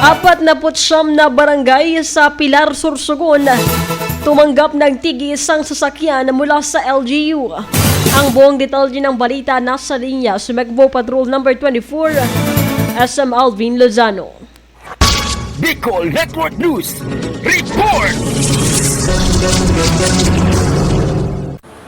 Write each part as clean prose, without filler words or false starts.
49 na barangay sa Pilar, Sorsogon tumanggap ng tig-isang sasakyan mula sa LGU. Ang buong detalye ng balita nasa linya sa Megbo Patrol number 24, SM Alvin Lozano. Bicol Network News Report!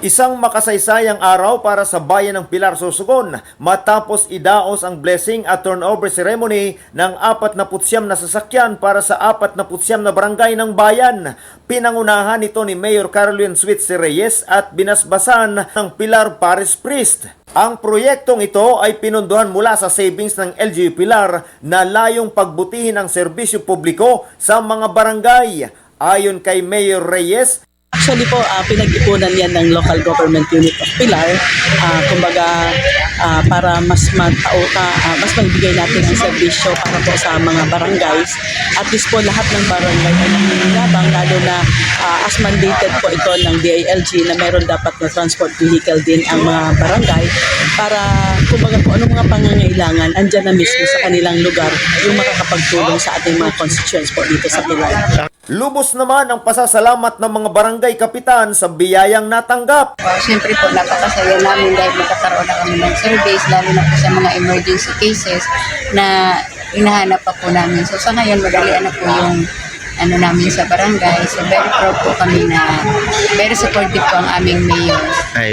Isang makasaysayang araw para sa bayan ng Pilar, Sorsogon matapos idaos ang blessing at turnover ceremony ng 49 na sasakyan para sa 49 na barangay ng bayan. Pinangunahan ito ni Mayor Caroline Switzer Reyes at binasbasan ng Pilar Parish Priest. Ang proyektong ito ay pinunduhan mula sa savings ng LGU Pilar na layong pagbutihin ang serbisyo publiko sa mga barangay. Ayon kay Mayor Reyes, actually po, pinag-ipunan yan ng local government unit of Pilar. Kumbaga, para mas mas maibigay natin ang serbisyo para po sa mga barangays. At least po lahat ng barangay ay nanginginabang, lalo na as mandated po ito ng DILG na meron dapat na transport vehicle din ang mga barangay para kumbaga po anong mga pangangailangan andyan na mismo sa kanilang lugar yung makakapagtulong sa ating mga constituents po dito sa Pilar. lubos naman ang pasasalamat ng mga barangay kapitan sa biyayang natanggap. Siyempre po, napakasaya namin dahil magkakaroon na kami ng service, lalo na po sa mga emergency cases na hinahanap pa po namin. So sa ngayon, madalian na po yung namin sa barangay. So very proud po kami na very supportive po ang aming mayor.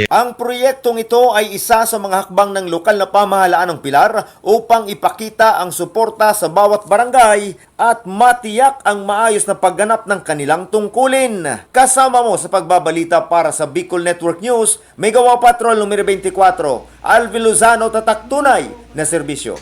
Ang proyektong ito ay isa sa mga hakbang ng lokal na pamahalaan ng Pilar upang ipakita ang suporta sa bawat barangay at matiyak ang maayos na pagganap ng kanilang tungkulin. Kasama mo sa pagbabalita para sa Bicol Network News, Megawa Patrol numero 24, Alvin Lozano, tatak tunay na serbisyo.